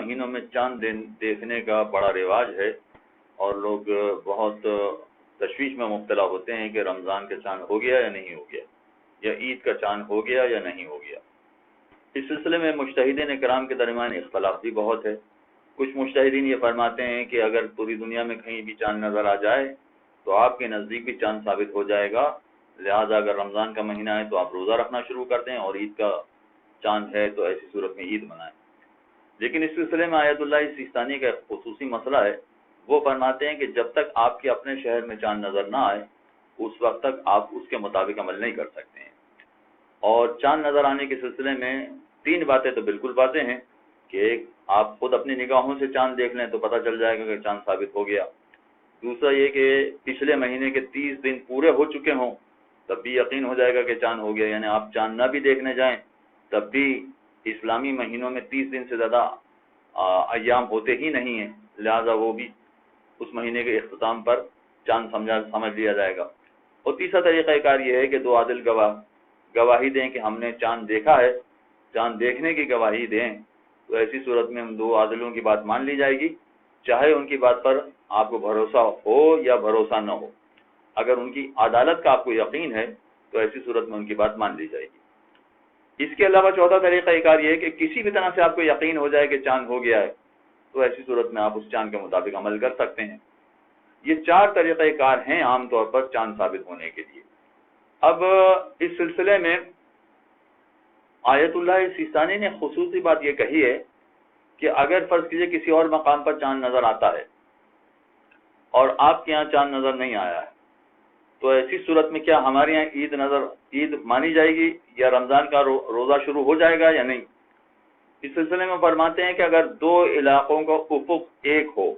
مہینوں میں چاند دیکھنے کا بڑا رواج ہے اور لوگ بہت تشویش میں مبتلا ہوتے ہیں کہ رمضان کا چاند ہو گیا یا نہیں ہو گیا، یا عید کا چاند ہو گیا یا نہیں ہو گیا۔ اس سلسلے میں مجتہدین کرام کے درمیان اختلاف بھی بہت ہے۔ کچھ مجتہدین یہ فرماتے ہیں کہ اگر پوری دنیا میں کہیں بھی چاند نظر آ جائے تو آپ کے نزدیک بھی چاند ثابت ہو جائے گا، لہذا اگر رمضان کا مہینہ ہے تو آپ روزہ رکھنا شروع کر دیں، اور عید کا چاند ہے تو ایسی صورت میں عید منائیں۔ لیکن اس سلسلے میں آیت اللہ سیستانی کا خصوصی مسئلہ ہے۔ وہ فرماتے ہیں کہ جب تک آپ کے اپنے شہر میں چاند نظر نہ آئے اس وقت تک آپ اس کے مطابق عمل نہیں کر سکتے ہیں۔ اور چاند نظر آنے کے سلسلے میں 3 باتیں تو بالکل واضح ہیں کہ ایک، آپ خود اپنی نگاہوں سے چاند دیکھ لیں تو پتہ چل جائے گا کہ چاند ثابت ہو گیا۔ دوسرا یہ کہ پچھلے مہینے کے 30 دن پورے ہو چکے ہوں تب بھی یقین ہو جائے گا کہ چاند ہو گیا، یعنی آپ چاند نہ بھی دیکھنے جائیں تب بھی اسلامی مہینوں میں 30 دن سے زیادہ ایام ہوتے ہی نہیں ہیں، لہذا وہ بھی اس مہینے کے اختتام پر چاند سمجھ لیا جائے گا۔ اور تیسرا طریقہ کار یہ ہے کہ 2 عادل گواہی دیں کہ ہم نے چاند دیکھا ہے، چاند دیکھنے کی گواہی دیں، تو ایسی صورت میں ہم 2 عادلوں کی بات مان لی جائے گی، چاہے ان کی بات پر آپ کو بھروسہ ہو یا بھروسہ نہ ہو۔ اگر ان کی عدالت کا آپ کو یقین ہے تو ایسی صورت میں ان کی بات مان لی جائے گی۔ اس کے علاوہ چوتھا طریقہ کار یہ ہے کہ کسی بھی طرح سے آپ کو یقین ہو جائے کہ چاند ہو گیا ہے تو ایسی صورت میں آپ اس چاند کے مطابق عمل کر سکتے ہیں۔ یہ 4 طریقہ کار ہیں عام طور پر چاند ثابت ہونے کے لیے۔ اب اس سلسلے میں آیت اللہ سیستانی نے خصوصی بات یہ کہی ہے کہ اگر فرض کیجئے کسی اور مقام پر چاند نظر آتا ہے اور آپ کے یہاں چاند نظر نہیں آیا ہے تو ایسی صورت میں کیا ہمارے یہاں عید مانی جائے گی یا رمضان کا روزہ شروع ہو جائے گا یا نہیں؟ اس سلسلے میں فرماتے ہیں کہ اگر 2 علاقوں کا افق ایک ہو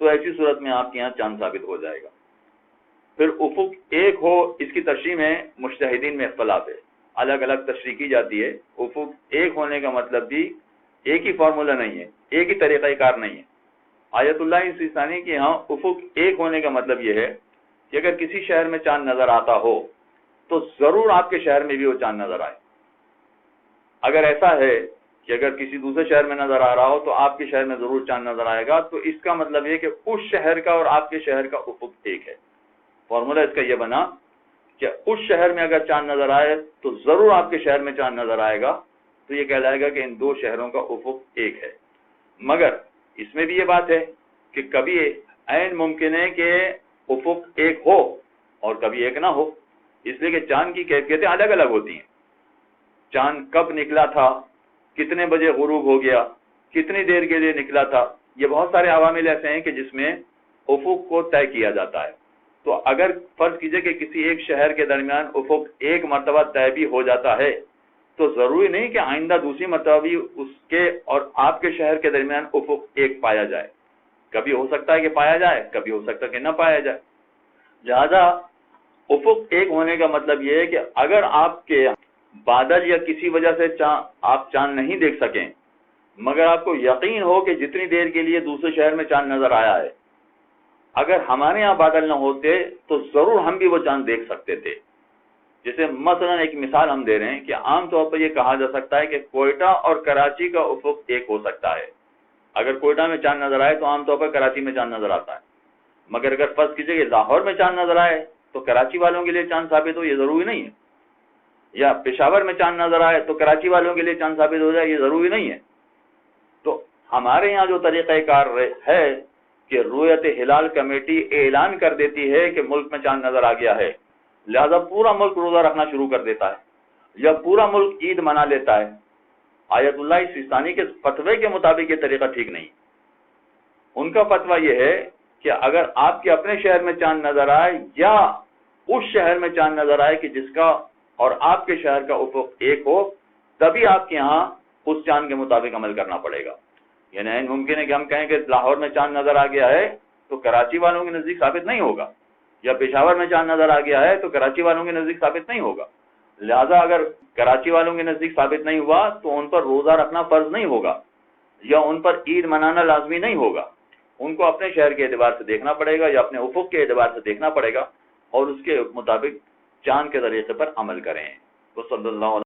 تو ایسی صورت میں آپ کے یہاں چاند ثابت ہو جائے گا۔ پھر افق ایک ہو، اس کی تشریح میں مجتہدین میں اختلاف ہے، الگ الگ تشریح کی جاتی ہے۔ افق ایک ہونے کا مطلب بھی ایک ہی فارمولہ نہیں ہے، ایک ہی طریقہ کار نہیں ہے۔ آیت اللہ سیستانی کے ہاں افق ایک ہونے کا مطلب یہ ہے کہ اگر کسی شہر میں چاند نظر آتا ہو تو ضرور آپ کے شہر میں بھی وہ چاند نظر آئے۔ اگر ایسا ہے کہ اگر کسی دوسرے شہر میں نظر آ رہا ہو تو آپ کے شہر میں ضرور چاند نظر آئے گا، تو اس کا مطلب یہ کہ اس شہر کا اور آپ کے شہر کا افق ایک ہے۔ فارمولہ اس کا یہ بنا کہ اس شہر میں اگر چاند نظر آئے تو ضرور آپ کے شہر میں چاند نظر آئے گا، تو یہ کہلائے گا کہ ان 2 شہروں کا افق ایک ہے۔ مگر اس میں بھی یہ بات ہے کہ کبھی عین ممکن ہے کہ افق ایک ہو اور کبھی ایک نہ ہو، اس لیے کہ چاند کی کیفیتیں الگ الگ ہوتی ہیں۔ چاند کب نکلا تھا، کتنے بجے غروب ہو گیا، کتنی دیر کے لیے نکلا تھا، یہ بہت سارے عوامل ایسے ہیں کہ جس میں افق کو طے کیا جاتا ہے۔ تو اگر فرض کیجئے کہ کسی ایک شہر کے درمیان افق ایک مرتبہ طے بھی ہو جاتا ہے تو ضروری نہیں کہ آئندہ دوسری مرتبہ بھی اس کے اور آپ کے شہر کے درمیان افق ایک پایا جائے۔ کبھی ہو سکتا ہے کہ پایا جائے، کبھی ہو سکتا ہے کہ نہ پایا جائے۔ لہذا افق ایک ہونے کا مطلب یہ ہے کہ اگر آپ کے بادل یا کسی وجہ سے آپ چاند نہیں دیکھ سکیں، مگر آپ کو یقین ہو کہ جتنی دیر کے لیے دوسرے شہر میں چاند نظر آیا ہے، اگر ہمارے یہاں بادل نہ ہوتے تو ضرور ہم بھی وہ چاند دیکھ سکتے تھے۔ جیسے مثلا ایک مثال ہم دے رہے ہیں کہ عام طور پر یہ کہا جا سکتا ہے کہ کوئٹہ اور کراچی کا افق ایک ہو سکتا ہے۔ اگر کوئٹہ میں چاند نظر آئے تو عام طور پر کراچی میں چاند نظر آتا ہے، مگر اگر فرض کیجئے کہ لاہور میں چاند نظر آئے تو کراچی والوں کے لیے چاند ثابت ہو، یہ ضروری نہیں ہے، یا پشاور میں چاند نظر آئے تو کراچی والوں کے لیے چاند ثابت ہو جائے، یہ ضروری نہیں ہے۔ تو ہمارے یہاں جو طریقہ کار ہے کہ رؤیت ہلال کمیٹی اعلان کر دیتی ہے کہ ملک میں چاند نظر آ گیا ہے، لہذا پورا ملک روزہ رکھنا شروع کر دیتا ہے یا پورا ملک عید منا لیتا ہے۔ آیت اللہ سیستانی کے فتوے کے مطابق یہ طریقہ ٹھیک نہیں۔ ان کا فتویٰ یہ ہے کہ اگر آپ کے اپنے شہر میں چاند نظر آئے یا اس شہر میں چاند نظر آئے کہ جس کا اور آپ کے شہر کا افق ایک ہو، تبھی آپ کے ہاں اس چاند کے مطابق عمل کرنا پڑے گا۔ یعنی ممکن ہے کہ ہم کہیں کہ لاہور میں چاند نظر آ گیا ہے تو کراچی والوں کے نزدیک ثابت نہیں ہوگا، یا پشاور میں چاند نظر آ گیا ہے تو کراچی والوں کے نزدیک ثابت نہیں ہوگا۔ لہذا اگر کراچی والوں کے نزدیک ثابت نہیں ہوا تو ان پر روزہ رکھنا فرض نہیں ہوگا یا ان پر عید منانا لازمی نہیں ہوگا۔ ان کو اپنے شہر کے اعتبار سے دیکھنا پڑے گا یا اپنے افق کے اعتبار سے دیکھنا پڑے گا اور اس کے مطابق چاند کے طریقے پر عمل کریں۔ تو صلی اللہ علیہ